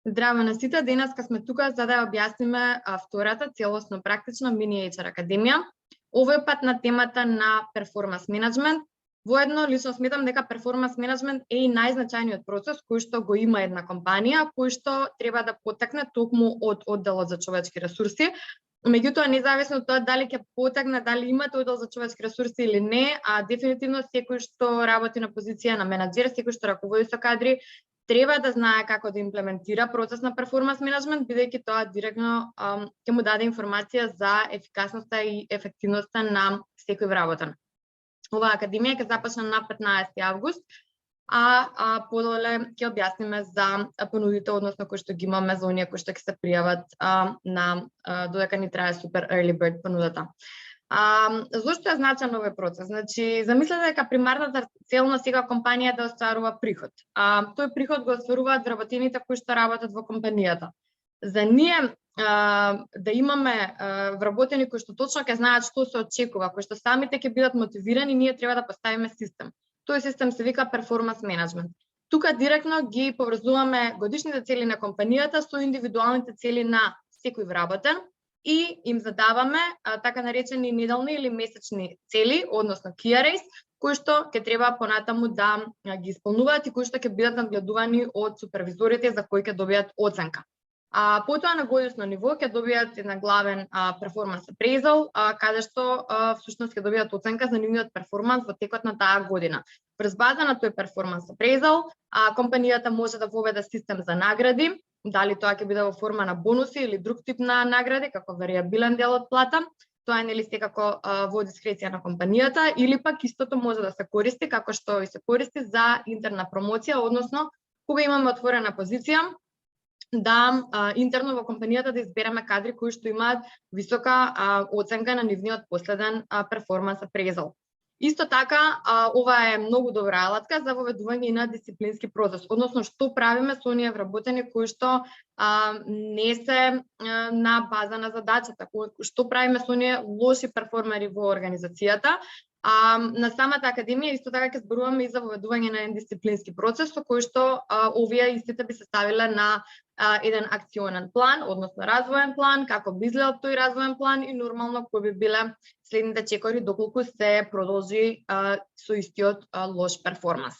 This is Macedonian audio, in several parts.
Здраво на сите, денеска сме тука за да ја објасниме втората целосно практична мини HR академија. Овој пат на темата на перформанс менеджмент. Воедно лично сметам дека перформанс менеджмент е и најзначајниот процес кој што го има една компанија, кој што треба да потекне токму од одделот за човечки ресурси. Меѓутоа, независно од тоа дали ќе потекне, дали имате оддел за човечки ресурси или не, дефинитивно секој што работи на позиција на менаџер, секој што раководи со кадри, треба да знае како да имплементира процес на перформанс менеджмент, бидејќи тоа директно ќе му даде информација за ефикасноста и ефективноста на секој вработен. Оваа академија ќе започне на 15 август, подоле ќе објасниме за понудите, односно кои што ги имаме за оние кои што ќе се пријават додека ни трае супер early bird понудата. Зошто е значен овој процес? Значи, замислете дека примарната цел на сега компанија е да остварува приход. Тој приход го остваруваат вработените кои што работат во компанијата. За ние да имаме вработени кои што точно ќе знаат што се очекува, кои што самите ќе бидат мотивирани, ние треба да поставиме систем. Тој систем се вика перформанс менеджмент. Тука директно ги поврзуваме годишните цели на компанијата со индивидуалните цели на секој вработен и им задаваме така наречени неделни или месечни цели, односно KRAs, кои што ќе треба понатаму да ги исполнуваат и кои што ќе бидат надгледувани од супервизорите за кои ќе добијат оценка. Потоа на годишно ниво ќе добијат една главен перформанс appraisal, каде што всушност ќе добијат оценка за нивниот перформанс во текот на таа година. Врз база на тој перформанс appraisal, компанијата може да воведе систем за награди, дали тоа ќе биде во форма на бонуси или друг тип на награди, како варијабилен дел од плата. Тоа е нели секако во дискреција на компанијата, или пак истото може да се користи како што и се користи за интерна промоција, односно кога имаме отворена позиција, да интерно во компанијата да избереме кадри кои што имаат висока оценка на нивниот последен перформанс appraisal. Исто така, ова е многу добра алатка за воведување на дисциплински процес, односно што правиме со оние вработени кои што не се на база на задачата, што правиме со оние лоши перформери во организацијата. На самата академија исто така ќе зборуваме и за воведување на еден дисциплински процес со кој што овие истите би се ставиле на еден акционен план, односно развоен план, како би изгледал тој развоен план и нормално кои би биле следните чекори доколку се продолжи со истиот лош перформанс.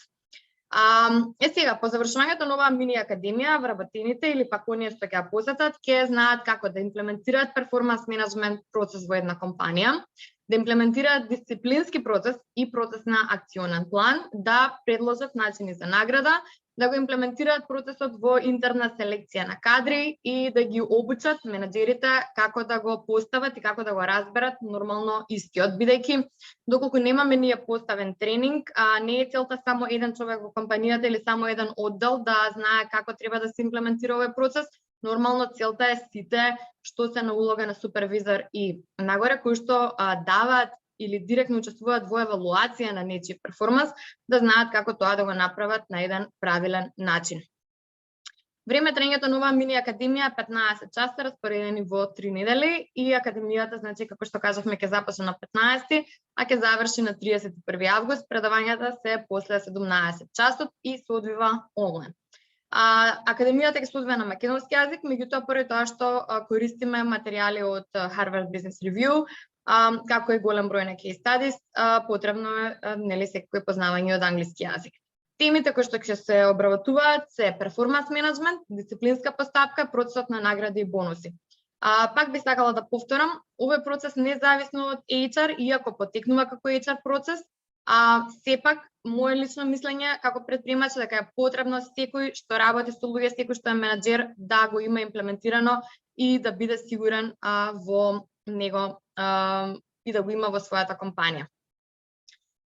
Сега, по завршувањето на оваа мини академија, вработените или пак оние што ќе ја посетат, ќе знаат како да имплементираат перформанс менеджмент процес во една компанија, да имплементираат дисциплински процес и процес на акционен план, да предложат начини за награда, да го имплементираат процесот во интерна селекција на кадри и да ги обучат менаџерите како да го постават и како да го разберат нормално истиот, бидејќи доколку немаме ние поставен тренинг, не е целта само еден човек во компанијата или само еден оддел да знае како треба да се имплементира овој процес. Нормално целта е сите што се на улога на супервизор и нагоре кои што даваат или директно учествуваат во евалуација на нечи перформанс, да знаат како тоа да го направат на еден правилен начин. Време траењето на оваа мини академија е 15 часа распоредени во 3 недели и академијата, значи како што кажавме, ќе започне на 15, а ќе заврши на 31 август. Предавањата се после 17 часот и се одвива онлайн. Академијата ќе се одвива на македонски јазик, меѓутоа поради тоа што користиме материјали од Harvard Business Review, како и голем број на case studies, потребно е нели секој познавање од англиски јазик. Темите кои што ќе се обработуваат се перформанс менеджмент, дисциплинска постапка, процесот на награди и бонуси. Пак би сакала да повторам, овој процес независно од HR, иако потекнува како HR процес, сепак мое лично мислење како предприемач дека е потребно секој што работи со луѓе, секој што е менаџер да го има имплементирано и да биде сигурен во него и да го има во својата компанија.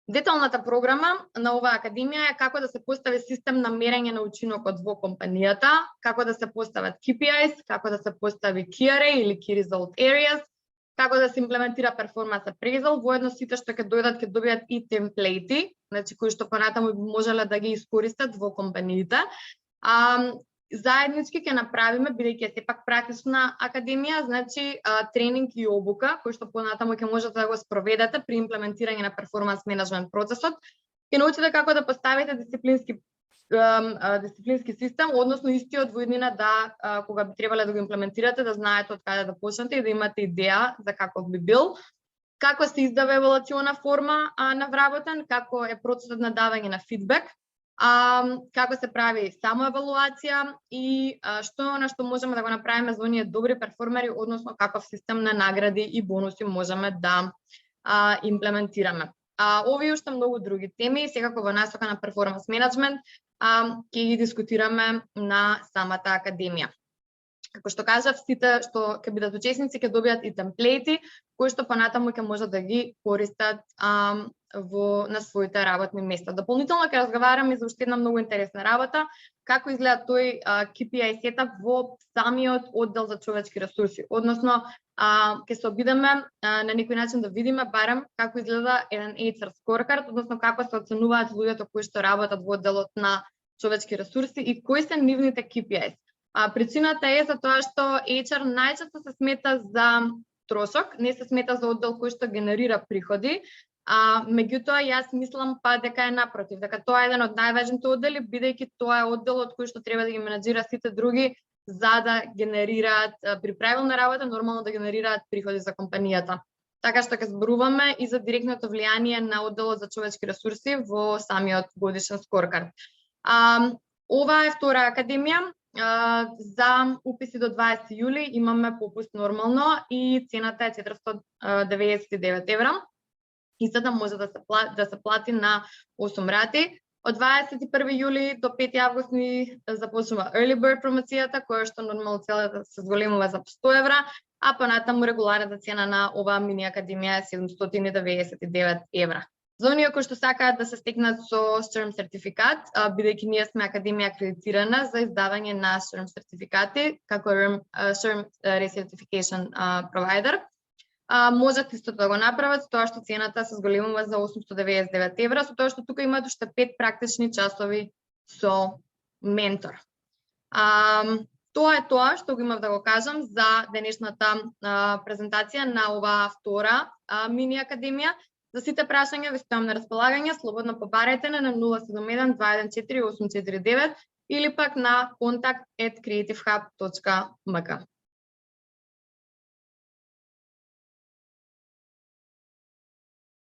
Деталната програма на оваа академија е како да се постави систем на мерење на учинокот во компанијата, како да се постават KPIs, како да се постави KRA или Key Result Areas, како да се имплементира перформанс appraisal, воедно сите што ќе дојдат ќе добијат и темплети, значи кои што понатаму би можеле да ги искористат во компаниите. Заеднички ќе направиме, бидејќи е сепак практична академија, значи тренинг и обука, кој што понатаму ќе можете да го спроведете при имплементирање на перформанс менеджмент процесот. Ќе научите како да поставите дисциплински дисциплински систем, односно истиот во иднина да кога би требале да го имплементирате, да знаете од каде да почнете и да имате идеја за каков би бил. Како се издава евалуациона форма на вработен, како е процесот на давање на фидбек, како се прави самоевалуација и што можеме да го направиме за оние добри перформери, односно каков систем на награди и бонуси можеме да имплементираме. Овие уште многу други теми, секако во насока на перформанс менеджмент, ќе ги дискутираме на самата академија. Како што кажав, сите што ќе бидат учесници ќе добијат и темплети, кои што понатаму ќе можат да ги користат на своите работни места. Дополнително ќе разговараме за уште една многу интересна работа, како изгледа тој KPI сетап во самиот оддел за човечки ресурси. Односно, ќе се обидеме на некој начин да видиме барем како изгледа еден HR scorecard, односно како се оценуваат луѓето кои што работат во одделот на човечки ресурси и кои се нивните KPIs. Причината е за тоа што HR најчесто се смета за трошок, не се смета за оддел кој што генерира приходи, меѓутоа јас мислам дека е напротив, дека тоа е еден од најважните оддели, бидејќи тоа е одделот кој што треба да ги менаџира сите други за да генерираат при правилна работа, нормално да генерираат приходи за компанијата. Така што ќе зборуваме и за директното влијание на одделот за човечки ресурси во самиот годишен скоркард. Ова е втора академија. За уписи до 20 јули имаме попуст нормално и цената е 499 евра. Истата може да се плати на 8 рати. Од 21 јули до 5 август ни започнува Early Bird промоцијата, која што нормално целата се зголемува за 100 евра, а понатаму регуларната цена на оваа мини академија е 799 евра. За оние кои што сакаат да се стекнат со SHRM сертификат, бидејќи ние сме академија акредитирана за издавање на SHRM сертификати, како SHRM Recertification Provider, можат исто да го направат, со тоа што цената се зголемува за 899 евра, со тоа што тука имаат уште 5 практични часови со ментор. Тоа е тоа што го имав да го кажам за денешната презентација на оваа втора мини академија. За сите прашања ви стојам на располагање, слободно побарајте на 071 214 849 или пак на contact@creativehub.mk.